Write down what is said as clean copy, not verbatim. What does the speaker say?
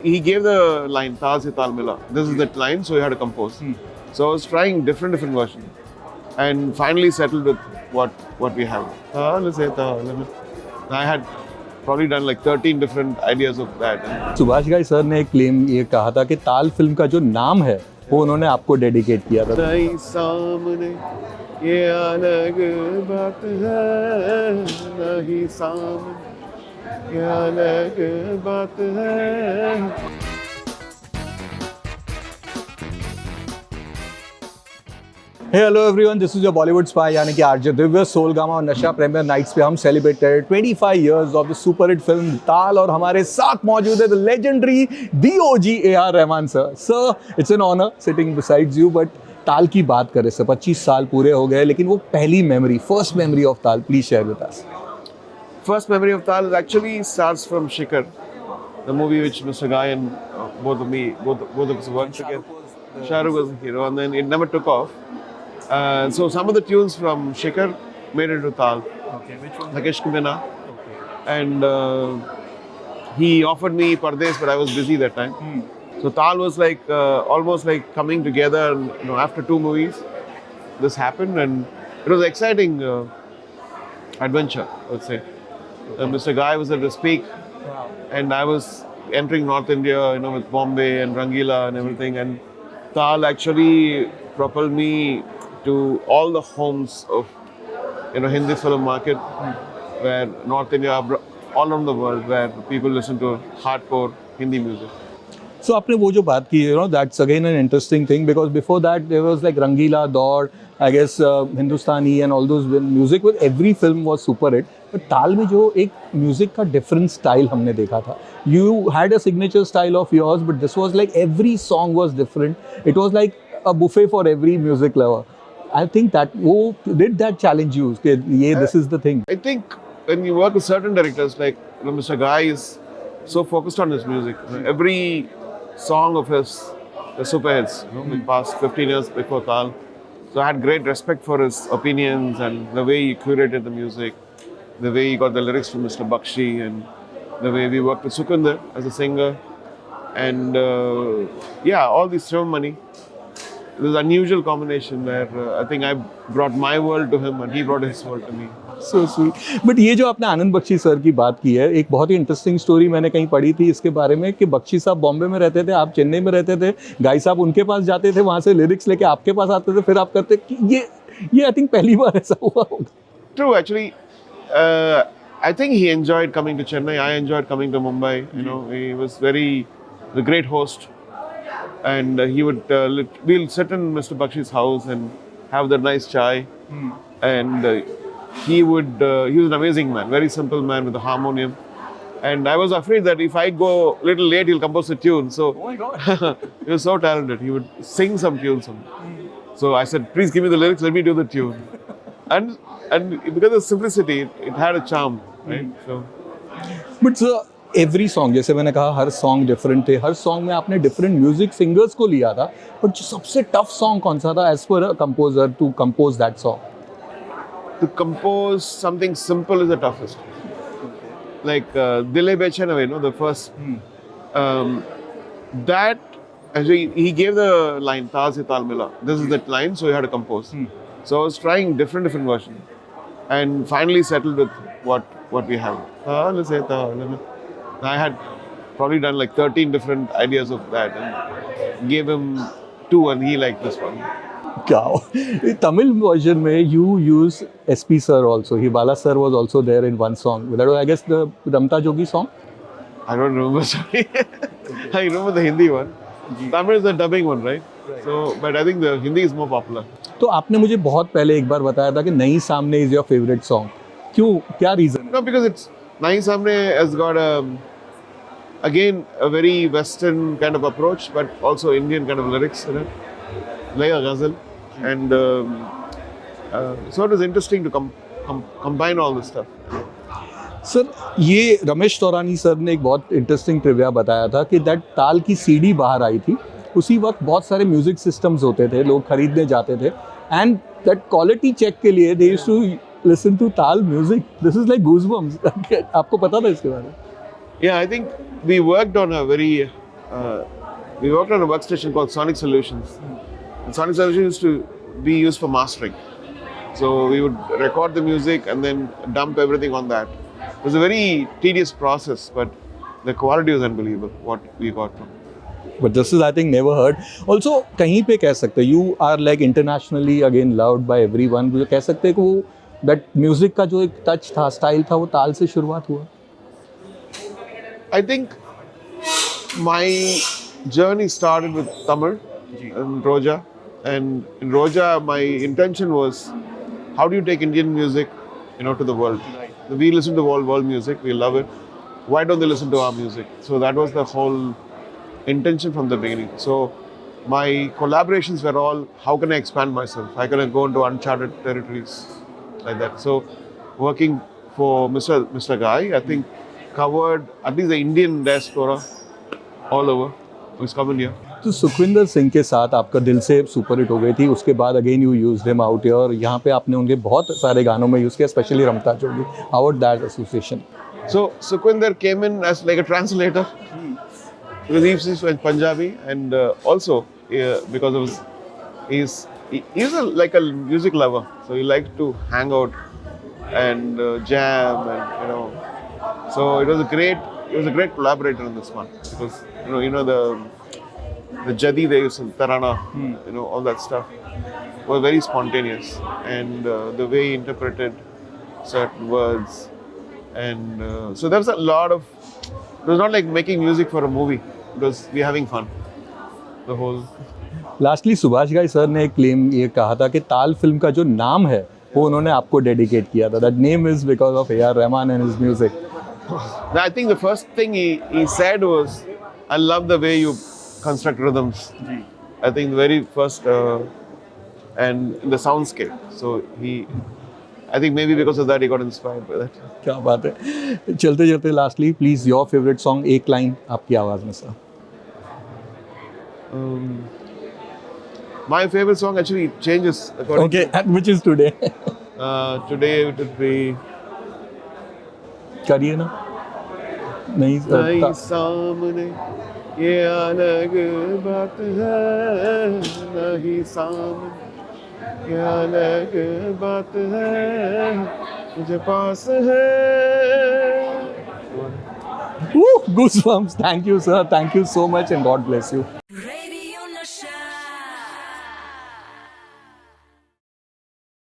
He gave the line Taal se Taal Mila. This is that line, so he had to compose. So I was trying different versions, and finally settled with what we have. Taal se Taal Mila. I had probably done like 13 different ideas of that. Subhash घाई sir ने एक claim ये कहा था कि ताल film का जो नाम है वो उन्होंने आपको डेडिकेट किया था। नहीं सामने ये अलग बात है, नहीं सामने ये अलग बात है। Hey hello everyone, this is your Bollywood spy यानी कि आरजे दिव्य। सोलगामा और नशा प्रीमियर नाइट्स पे हम celebrated 25 years of the super hit film Taal और हमारे साथ मौजूद है द लेजेंडरी डीओजी AR Rahman sir. Sir, it's an honour sitting besides you. But Taal की बात करें सर, 25 साल पूरे हो गए, लेकिन वो पहली मेमोरी, फर्स्ट मेमोरी ऑफ ताल, please share with us. First memory of Taal actually starts from Shikhar, the movie which Mr. Guy and both of us worked together. Shah Rukh was the hero, and then it never took off. So some of the tunes from Shikhar made it to Taal. Okay, which one? Like Ishq Bina. And he offered me Pardes, but I was busy that time. So Taal was like almost like coming together. And, after 2 movies, this happened, and it was exciting adventure, I would say. Mr. Guy was at the Speak, and I was entering North India, with Bombay and Rangila and everything. And Taal actually propelled me to all the homes of, Hindi film market, where North India, all around the world, where people listen to hardcore Hindi music. So आपने वो जो बात की, that's again an interesting thing because before that there was like Rangila, Daud, I guess Hindustani and all those music with every film was super hit. But ताल में जो एक music का डिफरेंट स्टाइल हमने देखा था, you had a signature style of yours, but this was like every song was different. It was like a buffet for every music lover. I think that did that challenge you? This is the thing. I think when you work with certain directors, like Mr. Guy is so focused on his music. Every song of his, the super hits, the past 15 years before Taal. So I had great respect for his opinions and the way he curated the music, the way he got the lyrics from Mr. Bakshi, and the way we worked with Sukhinder as a singer. And all these ceremony. It was an unusual combination where I think I brought my world to him and he brought his world to me. So sweet. But ये जो आपने आनंद Bakshi sir की बात की है, एक बहुत ही interesting story मैंने कहीं पढ़ी थी इसके बारे में कि बख्शी साहब बॉम्बे में रहते थे, आप चेन्नई में रहते थे, गाई साहब उनके पास जाते थे, वहाँ से लिरिक्स लेके आपके पास आते थे, फिर आप करते। ये आई थिंक पहली बार ऐसा हुआ होगा। True, actually, I think he enjoyed coming to Chennai. I enjoyed coming to Mumbai. He was the great host. And he would, we'll sit in Mr. Bakshi's house and have that nice chai. And he was an amazing man, very simple man with a harmonium. And I was afraid that if I go a little late, he'll compose a tune. So, Oh my God. he was so talented. He would sing some tunes. So I said, please give me the lyrics, let me do the tune. And because of simplicity, it had a charm, right? So. But sir, every song, जैसे मैंने कहा, हर song different थे, हर song में आपने different music singers को लिया था, but जो सबसे टफ सॉन्ग कौन सा था as per a composer to compose that song? To compose something simple is the toughest. Like Dile Bechanawe, the first. That actually he gave the line Taal se Taal Mila. This is that line, so he had to compose. So I was trying different versions, and finally settled with what we have. Taal se Taal Mila. I had probably done like 13 different ideas of that, and gave him 2, and he liked this one. क्या Tamil version में you use SP sir also, Bala sir was also there in one song. That was, I guess, the Ramta Jogi song. I don't remember, sorry. I remember the Hindi one. Tamil is the dubbing one, right? So, but I think the Hindi is more popular. तो आपने मुझे बहुत पहले एक बार बताया था कि नहीं सामने इज योर फेवरेट सॉन्ग, क्यों, क्या reason? No, because it's Nahi Samne has got again a very Western kind of approach, but also Indian kind of lyrics in it, like a ghazal, and so it was interesting to combine all this stuff. Sir, ये Ramesh Taurani sir ने एक बहुत interesting trivia बताया था कि that ताल की CD बाहर आई थी, उसी वक्त बहुत सारे म्यूजिक सिस्टम्स होते थे, लोग खरीदने जाते थे, एंड दैट क्वालिटी चेक के लिए they used to listen to Taal music. This is like goosebumps. आपको पता था इसके बारे में? Yeah, I think we worked on a very we worked on a workstation called Sonic Solutions. And Sonic Solutions used to be used for mastering. So we would record the music and then dump everything on that. It was a very tedious process, but the quality was unbelievable. What we got from. But this is, I think, never heard. Also, कहीं पे कह सकते you are like internationally again loved by everyone. मुझे कह सकते कि वो that music का जो एक touch था, style था, वो ताल से शुरुआत हुआ. I think my journey started with Tamil and Roja. And in Roja, my intention was, how do you take Indian music, to the world? We listen to world music, we love it. Why don't they listen to our music? So that was the whole intention from the beginning. So my collaborations were all, how can I expand myself? How can I go into uncharted territories like that? So working for Mr. Guy, I think covered at least the Indian diaspora all over. Who's coming here. तो सुखविंदर सिंह के साथ आपका दिल से super hit हो गई थी, उसके बाद again you used him out here और यहाँ पे आपने उनके बहुत सारे गानों में यूज़ किया, specially Ramta Jogi. How was that association? So Sukhwinder came in as like a translator because he speaks Punjabi and also because of he's like a music lover, so he liked to hang out and jam and so he was a great collaborator in this one because the jadi they use in Tarana, all that stuff was very spontaneous and the way he interpreted certain words. And so there was a lot of, it was not like making music for a movie, it was we having fun, the whole. Lastly Subhash घाई sir ने एक claim ये कहा था कि ताल film का जो नाम है वो उन्होंने आपको डेडिकेट किया था. That name is because of A R Rahman and his music. I think the first thing he said was, I love the way you construct rhythms. I think the very first and the soundscape. So I think maybe because of that he got inspired by that. क्या बात है. चलते चलते lastly please your favourite song, एक line आपकी आवाज में sir. My favorite song actually changes according Okay, and which is today? today it would be करिए ना. नहीं नहीं सामने ये अलग बात है, नहीं सामने ये अलग बात है, मुझे पास है. Goosebumps. Thank you, sir. Thank you so much and God bless you.